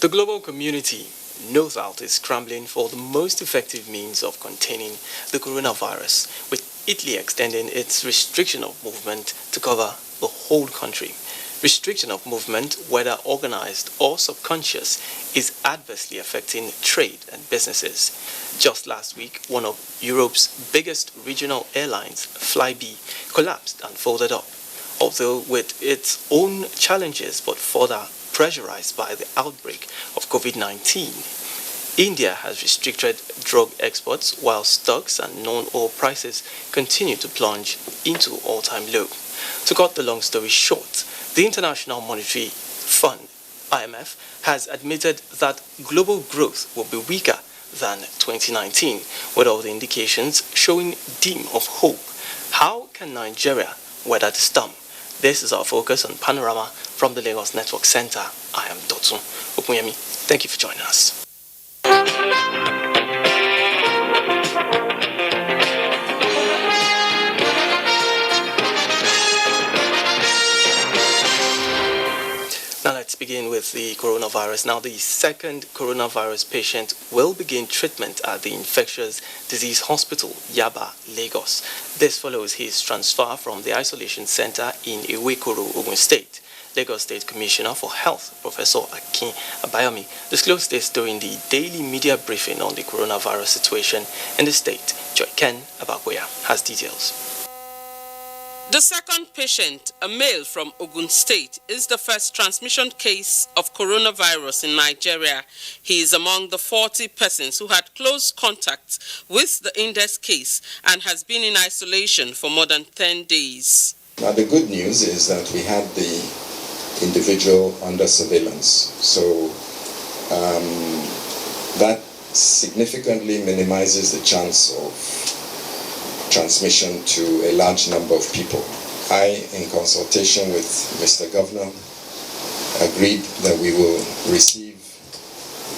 The global community, no doubt, is scrambling for the most effective means of containing the coronavirus, with Italy extending its restriction of movement to cover the whole country. Restriction of movement, whether organized or subconscious, is adversely affecting trade and businesses. Just last week, one of Europe's biggest regional airlines, Flybe, collapsed and folded up. Although with its own challenges but further pressurized by the outbreak of COVID-19, India has restricted drug exports while stocks and non-oil prices continue to plunge into all-time low. To cut the long story short, the International Monetary Fund, IMF, has admitted that global growth will be weaker than 2019, with all the indications showing dim of hope. How can Nigeria weather the storm? This is our focus on Panorama from the Lagos Network Center. I am Dotun Okunyemi. Thank you for joining us. Now let's begin with the coronavirus. Now the second coronavirus patient will begin treatment at the Infectious Disease Hospital, Yaba, Lagos. This follows his transfer from the isolation center in Ewekoro, Ogun State. Lagos State Commissioner for Health, Professor Akin Abayomi, disclosed this during the daily media briefing on the coronavirus situation in the state. Joy Ken Abakoya has details. The second patient, a male from Ogun State, is the first transmission case of coronavirus in Nigeria. He is among the 40 persons who had close contact with the index case and has been in isolation for more than 10 days. Now the good news is that we had the individual under surveillance. So that significantly minimizes the chance of transmission to a large number of people. I, in consultation with Mr. Governor, agreed that we will receive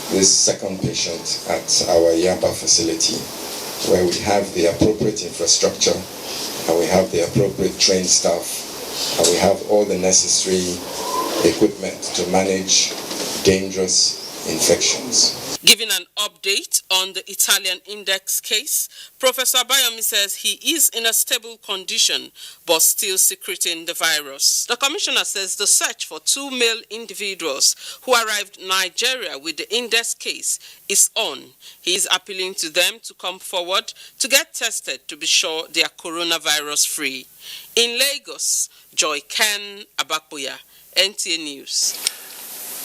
this second patient at our Yaba facility, where we have the appropriate infrastructure, and we have the appropriate trained staff, and we have all the necessary equipment to manage dangerous infections. Giving an update on the Italian index case, Professor Abayomi says he is in a stable condition but still secreting the virus. The commissioner says the search for 2 male individuals who arrived in Nigeria with the index case is on. He is appealing to them to come forward to get tested to be sure they are coronavirus free. In Lagos, Joy Ken Abakoya, NTA News.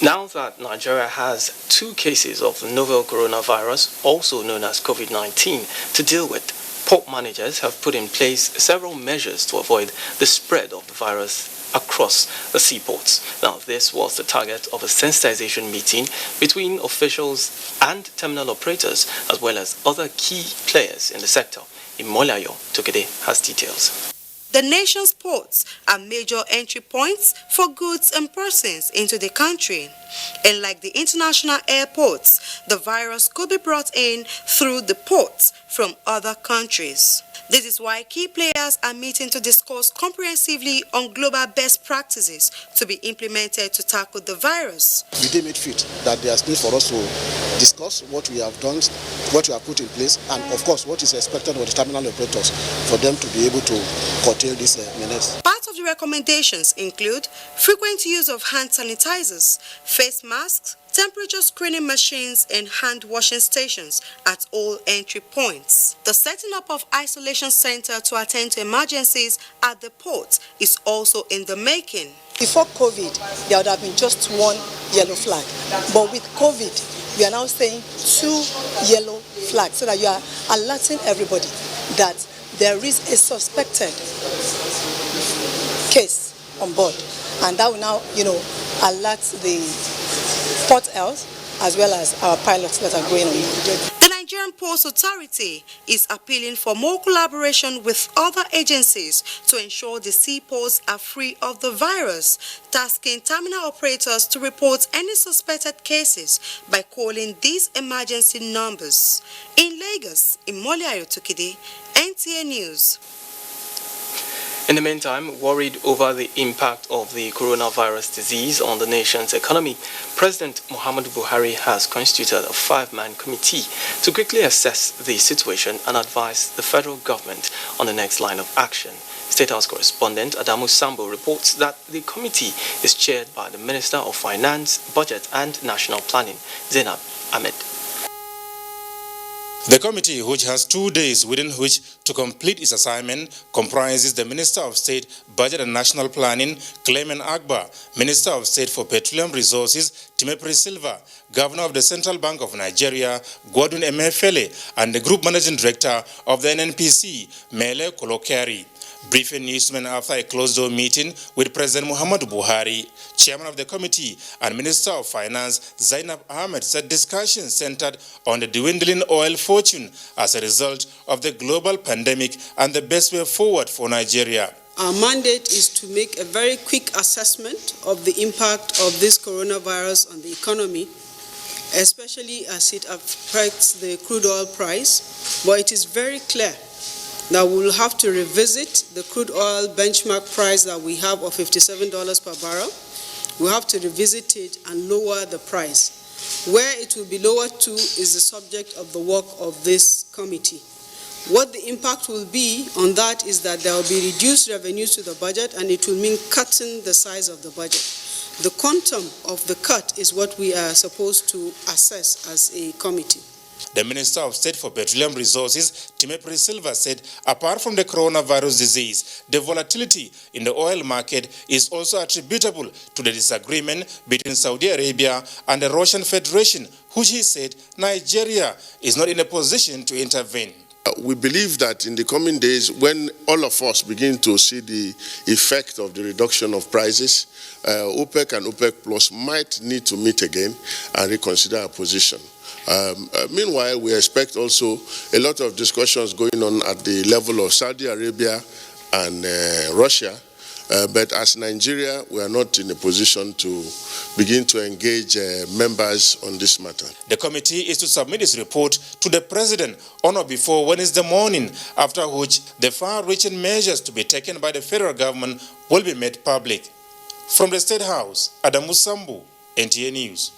Now that Nigeria has 2 cases of the novel coronavirus, also known as COVID-19, to deal with, port managers have put in place several measures to avoid the spread of the virus across the seaports. Now, this was the target of a sensitization meeting between officials and terminal operators, as well as other key players in the sector. Imolayo Tokede has details. The nation's ports are major entry points for goods and persons into the country. And like the international airports, the virus could be brought in through the ports from other countries. This is why key players are meeting to discuss comprehensively on global best practices to be implemented to tackle the virus. We deem it fit that there's need for us to discuss what we have done, what we have put in place, and of course what is expected of the terminal operators for them to be able to curtail this menace. Part of the recommendations include frequent use of hand sanitizers, face masks, temperature screening machines and hand washing stations at all entry points. The setting up of isolation center to attend to emergencies at the port is also in the making. Before COVID, there would have been just 1 yellow flag. But with COVID, we are now saying 2 yellow flags so that you are alerting everybody that there is a suspected case on board. And that will now, alert the Port Health as well as our pilots that are going on. The Nigerian Ports Authority is appealing for more collaboration with other agencies to ensure the seaports are free of the virus, tasking terminal operators to report any suspected cases by calling these emergency numbers. In Lagos, Imolayo Tokede, NTA News. In the meantime, worried over the impact of the coronavirus disease on the nation's economy, President Muhammadu Buhari has constituted a 5-man committee to quickly assess the situation and advise the federal government on the next line of action. State House correspondent Adamu Sambo reports that the committee is chaired by the Minister of Finance, Budget and National Planning, Zainab Ahmed. The committee, which has 2 days within which to complete its assignment, comprises the Minister of State, Budget and National Planning, Clement Agba, Minister of State for Petroleum Resources, Timothy Silva, Governor of the Central Bank of Nigeria, Godwin Emefiele, and the Group Managing Director of the NNPC, Mele Kolokeri. Briefing newsmen after a closed-door meeting with President Muhammadu Buhari, Chairman of the committee and Minister of Finance Zainab Ahmed said discussions centered on the dwindling oil fortune as a result of the global pandemic and the best way forward for Nigeria. Our mandate is to make a very quick assessment of the impact of this coronavirus on the economy, especially as it affects the crude oil price. But it is very clear that we will have to revisit the crude oil benchmark price that we have of $57 per barrel. We have to revisit it and lower the price. Where it will be lowered to is the subject of the work of this committee. What the impact will be on that is that there will be reduced revenues to the budget, and it will mean cutting the size of the budget. The quantum of the cut is what we are supposed to assess as a committee. The Minister of State for Petroleum Resources, Timothy Silva, said apart from the coronavirus disease, the volatility in the oil market is also attributable to the disagreement between Saudi Arabia and the Russian Federation, which he said Nigeria is not in a position to intervene. We believe that in the coming days, when all of us begin to see the effect of the reduction of prices, OPEC and OPEC Plus might need to meet again and reconsider our position. Meanwhile, we expect also a lot of discussions going on at the level of Saudi Arabia and Russia. But as Nigeria, we are not in a position to begin to engage members on this matter. The committee is to submit its report to the President on or before Wednesday morning, after which the far-reaching measures to be taken by the federal government will be made public. From the State House, Adamu Sambu, NTA News.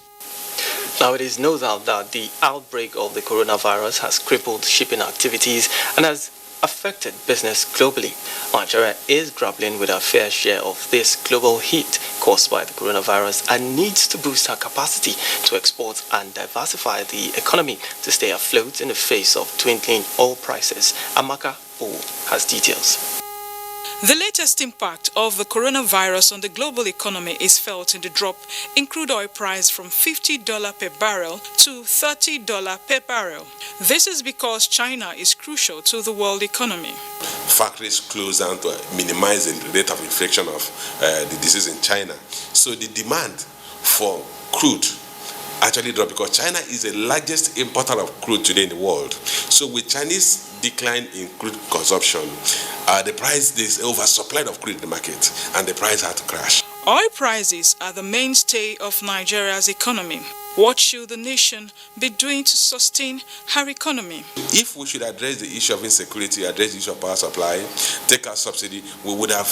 Now, it is no doubt that the outbreak of the coronavirus has crippled shipping activities and has affected business globally. Nigeria is grappling with a fair share of this global heat caused by the coronavirus and needs to boost her capacity to export and diversify the economy to stay afloat in the face of dwindling oil prices. Amaka O has details. The latest impact of the coronavirus on the global economy is felt in the drop in crude oil price from $50 per barrel to $30 per barrel. This is because China is crucial to the world economy. Factories closed down to minimize the rate of infection of the disease in China. So the demand for crude actually dropped because China is the largest importer of crude today in the world. So with Chinese decline in crude consumption, the price, there's oversupply of crude in the market, and the price had to crash. Oil prices are the mainstay of Nigeria's economy. What should the nation be doing to sustain her economy? If we should address the issue of insecurity, address the issue of power supply, take our subsidy, we would have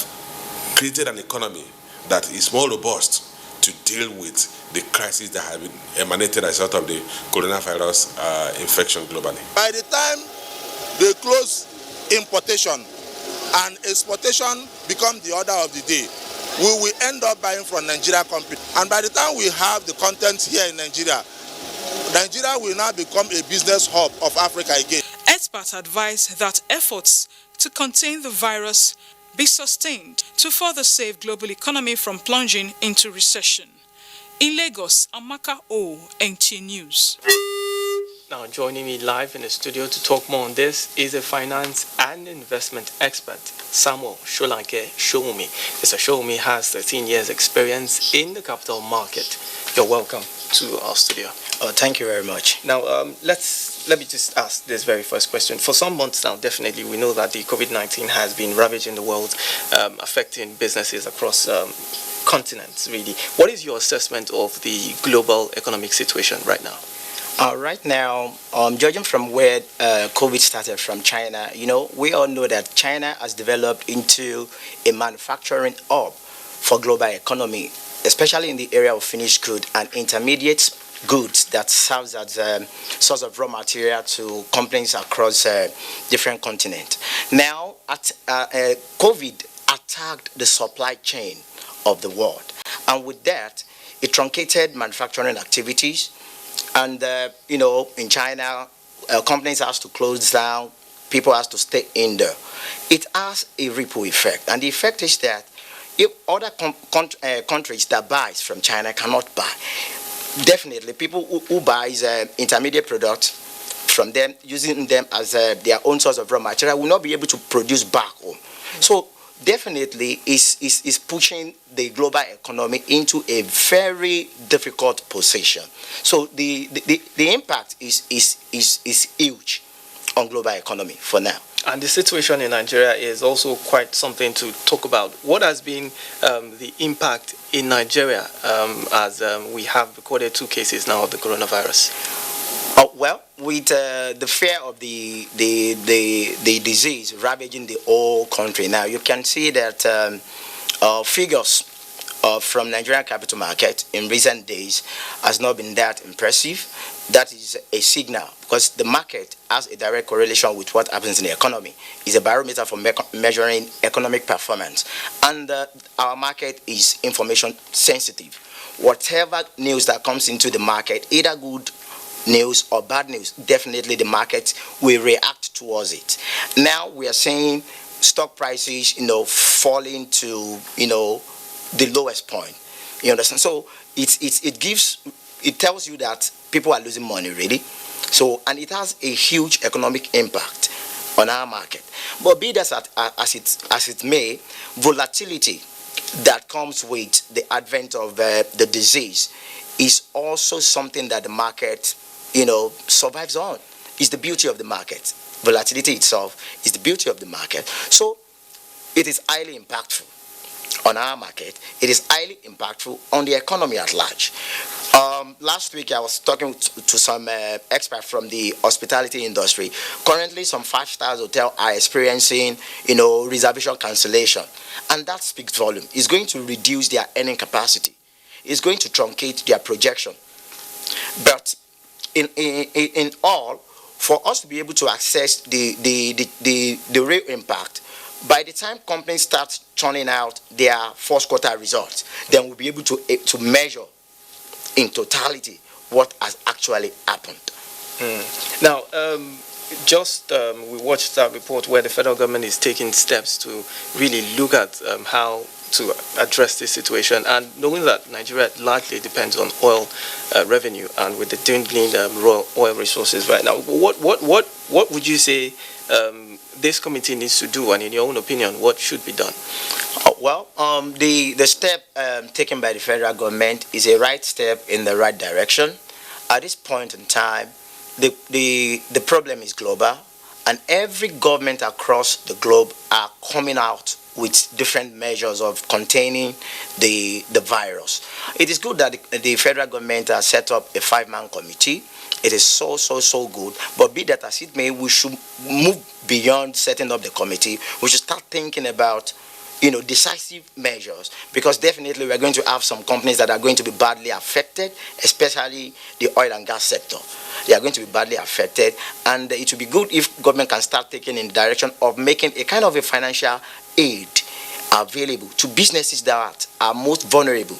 created an economy that is more robust to deal with the crisis that have been emanated as a result of the coronavirus infection globally. By the time they close importation and exportation become the order of the day, we will end up buying from Nigeria company. And by the time we have the content here in Nigeria, Nigeria will now become a business hub of Africa again. Experts advise that efforts to contain the virus be sustained to further save global economy from plunging into recession. In Lagos, Amaka O, NTA News. Now, joining me live in the studio to talk more on this is a finance and investment expert, Samuel Sholanke Showumi. Mr. Showumi has 13 years experience in the capital market. You're welcome to our studio. Thank you very much. Now, let me just ask this very first question. For some months now, definitely, we know that the COVID-19 has been ravaging the world, affecting businesses across continents, really. What is your assessment of the global economic situation right now? Right now, judging from where COVID started from China, we all know that China has developed into a manufacturing hub for global economy, especially in the area of finished good and intermediate goods that serves as a source of raw material to companies across different continents. Now, COVID attacked the supply chain of the world, and with that, it truncated manufacturing activities. And, in China, companies have to close down, people have to stay in there. It has a ripple effect. And the effect is that if other countries that buys from China cannot buy, definitely people who buys intermediate products from them, using them as their own source of raw material, will not be able to produce back home. So definitely is pushing the global economy into a very difficult position. So the impact is huge on global economy for now. And the situation in Nigeria is also quite something to talk about. What has been the impact in Nigeria as we have recorded 2 cases now of the coronavirus? Well, with the fear of the disease ravaging the whole country now, you can see that figures from Nigerian capital market in recent days has not been that impressive. That is a signal, because the market has a direct correlation with what happens in the economy. It's a barometer for measuring economic performance, and our market is information sensitive. Whatever news that comes into the market, either good news or bad news, definitely the market will react towards it. Now we are seeing stock prices, falling to, the lowest point. You understand? So it tells you that people are losing money, really. So, and it has a huge economic impact on our market. But be that as it may, volatility that comes with the advent of the disease is also something that the market, survives on. It's the beauty of the market. Volatility itself is the beauty of the market. So it is highly impactful on our market. It is highly impactful on the economy at large. Last week I was talking to some experts from the hospitality industry. Currently, some 5-star hotels are experiencing, reservation cancellation, and that speaks volume. It's going to reduce their earning capacity. It's going to truncate their projection. But in all, for us to be able to access the real impact, by the time companies start churning out their first quarter results, then we'll be able to measure in totality what has actually happened. Now, we watched that report where the federal government is taking steps to really look at how to address this situation, and knowing that Nigeria largely depends on oil revenue, and with the dwindling raw oil resources right now, what would you say this committee needs to do, and in your own opinion, what should be done? The step taken by the federal government is a right step in the right direction. At this point in time, the problem is global, and every government across the globe are coming out with different measures of containing the virus. It is good that the federal government has set up a 5-man committee. It is so good. But be that as it may, we should move beyond setting up the committee. We should start thinking about, decisive measures, because definitely we are going to have some companies that are going to be badly affected, especially the oil and gas sector. They are going to be badly affected, and it would be good if government can start taking in the direction of making a kind of a financial aid available to businesses that are most vulnerable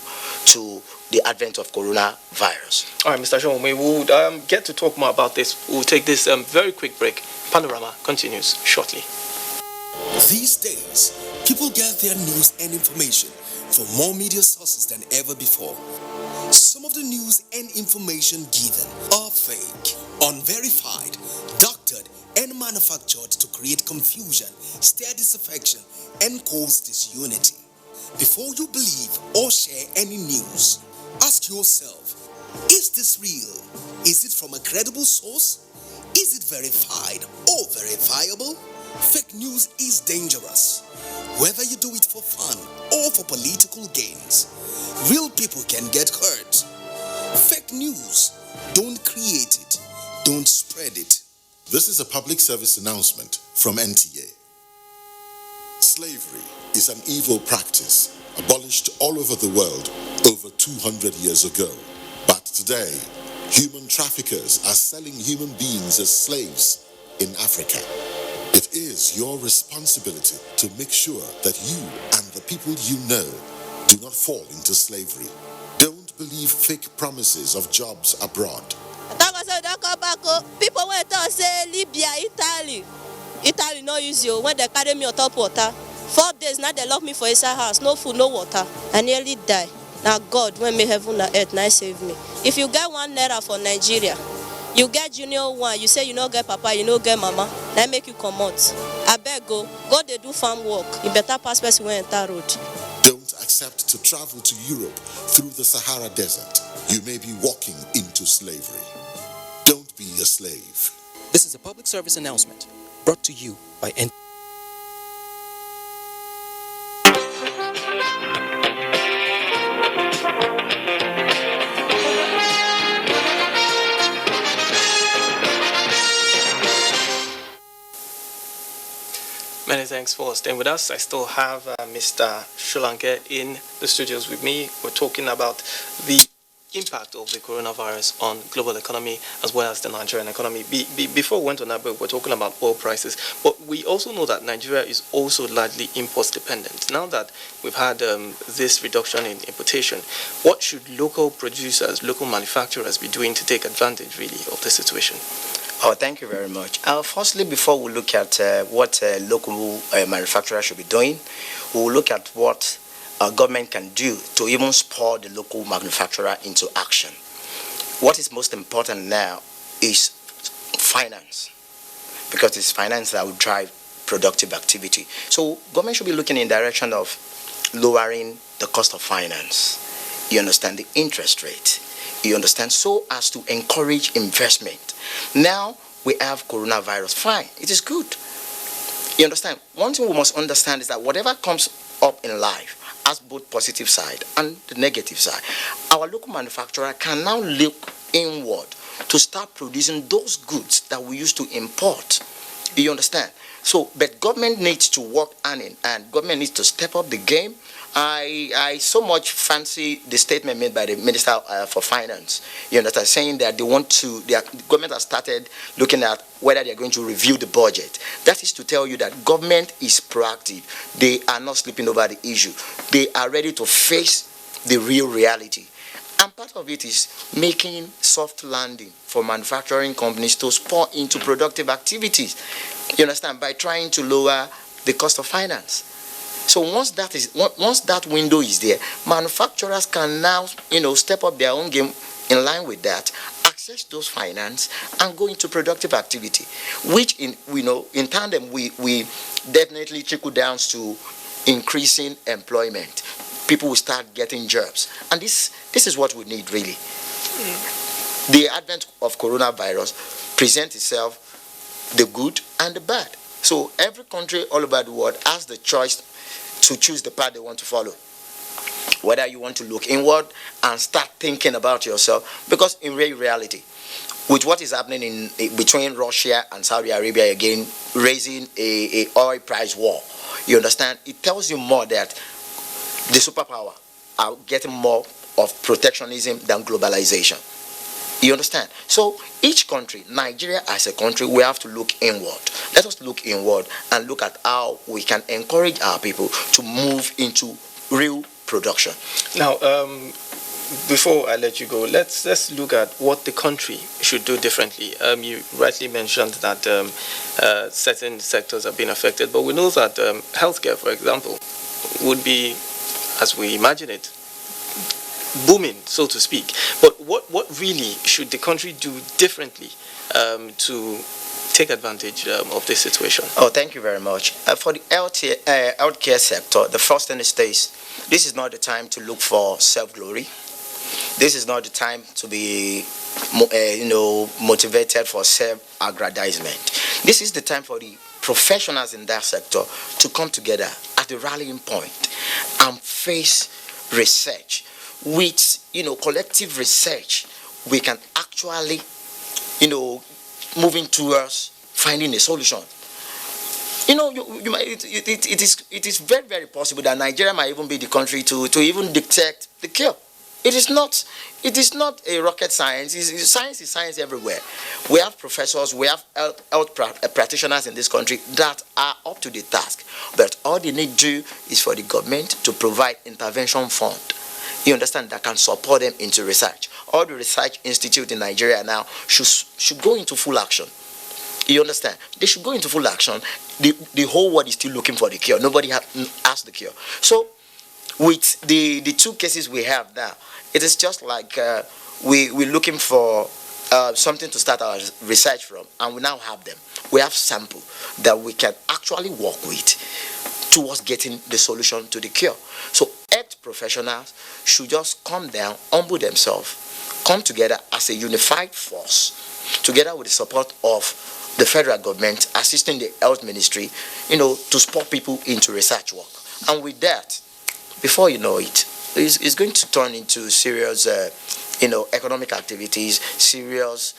to the advent of coronavirus. All right, Mr. Shomwe, we will get to talk more about this. We'll take this very quick break. Panorama continues shortly. These days, people get their news and information from more media sources than ever before. Some of the news and information given are fake, unverified, doctored, and manufactured to create confusion, stir disaffection, and cause disunity. Before you believe or share any news, ask yourself, is this real? Is it from a credible source? Is it verified or verifiable? Fake news is dangerous. Whether you do it for fun or for political gains, real people can get hurt. Fake news Don't create it. Don't spread it. This is a public service announcement from NTA. Slavery is an evil practice abolished all over the world over 200 years ago. But today, human traffickers are selling human beings as slaves in Africa. It is your responsibility to make sure that you and the people you know do not fall into slavery. Don't believe fake promises of jobs abroad. People went to say Libya, Italy no use you when they carry me on top water. 4 days now they lock me for inside house, no food, no water. I nearly die. Now God, when me heaven and earth, now save me. If you get 1 naira for Nigeria, you get junior one, you say you no get papa, you no get mama, that make you come out. I beg go they do farm work. You better pass person when enter road. Don't accept to travel to Europe through the Sahara Desert. You may be walking into slavery. Don't be a slave. This is a public service announcement brought to you by NTA. Many thanks for staying with us. I still have Mr. Sholanke in the studios with me. We're talking about the impact of the coronavirus on global economy as well as the Nigerian economy. Before we went on that break, we're talking about oil prices, but we also know that Nigeria is also largely import dependent. Now that we've had this reduction in importation, what should local producers, local manufacturers be doing to take advantage really of the situation? Oh, thank you very much. Firstly, before we look at what local manufacturers should be doing, we'll look at what government can do to even spur the local manufacturer into action. What is most important now is finance, because it's finance that will drive productive activity. So government should be looking in the direction of lowering the cost of finance. You understand, the interest rate. You understand, so as to encourage investment. Now we have coronavirus. Fine, it is good. You understand? One thing we must understand is that whatever comes up in life has both positive side and the negative side. Our local manufacturer can now look inward to start producing those goods that we used to import. You understand? So, but government needs to work on it, and government needs to step up the game. I so much fancy the statement made by the Minister for Finance. You understand, saying that they want to, the government has started looking at whether they are going to review the budget. That is to tell you that government is proactive. They are not sleeping over the issue. They are ready to face the real reality. And part of it is making soft landing for manufacturing companies to spur into productive activities. You understand, by trying to lower the cost of finance. So once that window is there, manufacturers can now, step up their own game in line with that, access those finance, and go into productive activity, which in tandem we definitely trickle down to increasing employment. People will start getting jobs, and this is what we need really. The advent of coronavirus presents itself the good and the bad. So every country all over the world has the choice to choose the path they want to follow. Whether you want to look inward and start thinking about yourself, because in reality, with what is happening between Russia and Saudi Arabia again, raising a oil price war, you understand, it tells you more that the superpower are getting more of protectionism than globalization. You understand? So each country, Nigeria as a country, we have to look inward. Let us look inward and look at how we can encourage our people to move into real production. Now, before I let you go, let's look at what the country should do differently. You rightly mentioned that certain sectors have been affected, but we know that healthcare, for example, would be, as we imagine it, booming, so to speak. But what really should the country do differently to take advantage of this situation? Oh, thank you very much. For the healthcare sector, the first thing is this is not the time to look for self-glory. This is not the time to be motivated for self-aggrandizement. This is the time for the professionals in that sector to come together at the rallying point and face research. With collective research, we can actually, moving towards finding a solution. It is very, very possible that Nigeria might even be the country to even detect the cure. It is not a rocket science. Science is science everywhere. We have professors, we have health practitioners in this country that are up to the task. But all they need to do is for the government to provide intervention fund. You understand, that can support them into research. All the research institutes in Nigeria now should go into full action. You understand? They should go into full action. The whole world is still looking for the cure. Nobody has the cure. So, with the two cases we have now, it is just like we're looking for something to start our research from, and we now have them. We have sample that we can actually work with towards getting the solution to the cure. So, health professionals should just come down, humble themselves, come together as a unified force, together with the support of the federal government, assisting the health ministry, to support people into research work. And with that, before you know it, it's going to turn into serious, economic activities, serious.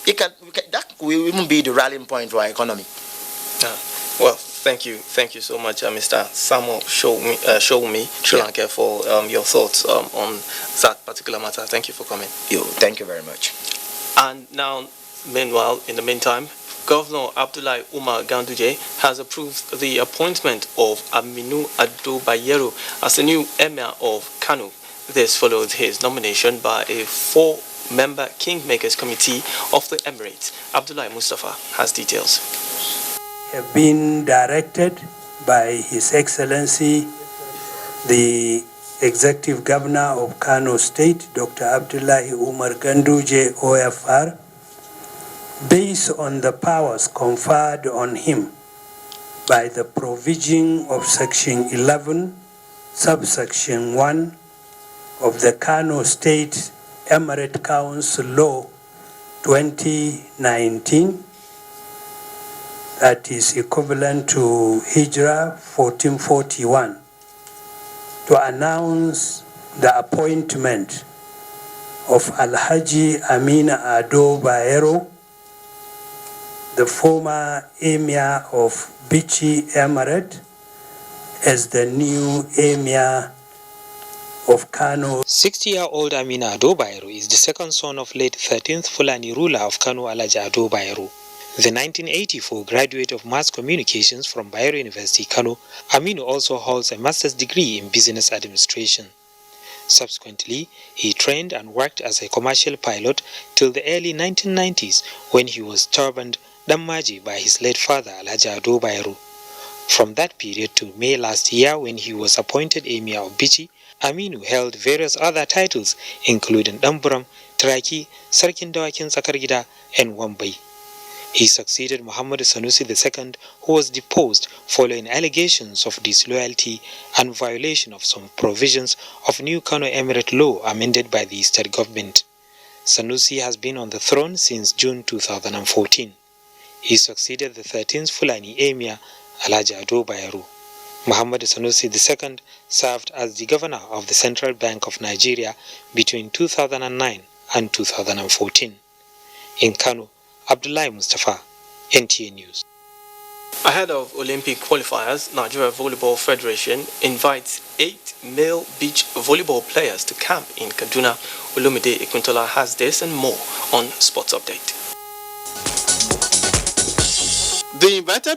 That will even be the rallying point for our economy. Well, thank you so much, Mr. Samuel Showmi Sri Lanka, for your thoughts on that particular matter. Thank you for coming. Thank you very much. And now, meanwhile, in the meantime, Governor Abdullahi Umar Ganduje has approved the appointment of Aminu Ado Bayero as the new Emir of Kano. This followed his nomination by a 4-member Kingmakers Committee of the Emirates. Abdullahi Mustafa has details. Have been directed by His Excellency, the Executive Governor of Kano State, Dr. Abdullahi Umar Ganduje, OFR, based on the powers conferred on him by the provision of Section 11, Subsection 1 of the Kano State Emirate Council Law 2019, that is equivalent to Hijrah 1441, to announce the appointment of Alhaji Amina Ado Bayero, the former Emir of Bichi Emirate, as the new Emir of Kano. 60-year-old Amina Ado Bayero is the second son of late 13th Fulani ruler of Kano, Alhaji Ado Bayero. The 1984 graduate of Mass Communications from Bayero University, Kano, Aminu also holds a master's degree in business administration. Subsequently, he trained and worked as a commercial pilot till the early 1990s when he was turbaned Dammaji by his late father, Alhaji Ado Bayero. From that period to May last year, when he was appointed Emir of Bichi, Aminu held various other titles including Damburam, Traki, Sarkin Dawakin Sakargida, and Wambai. He succeeded Muhammad Sanusi II, who was deposed following allegations of disloyalty and violation of some provisions of new Kano Emirate law amended by the state government. Sanusi has been on the throne since June 2014. He succeeded the 13th Fulani Emir, Alhaji Ado Bayero. Muhammad Sanusi II served as the governor of the Central Bank of Nigeria between 2009 and 2014. In Kano, Abdullahi Mustafa, NTA News. Ahead of Olympic qualifiers, Nigeria Volleyball Federation invites 8 male beach volleyball players to camp in Kaduna. Olumide Ikuntola has this and more on Sports Update. The invited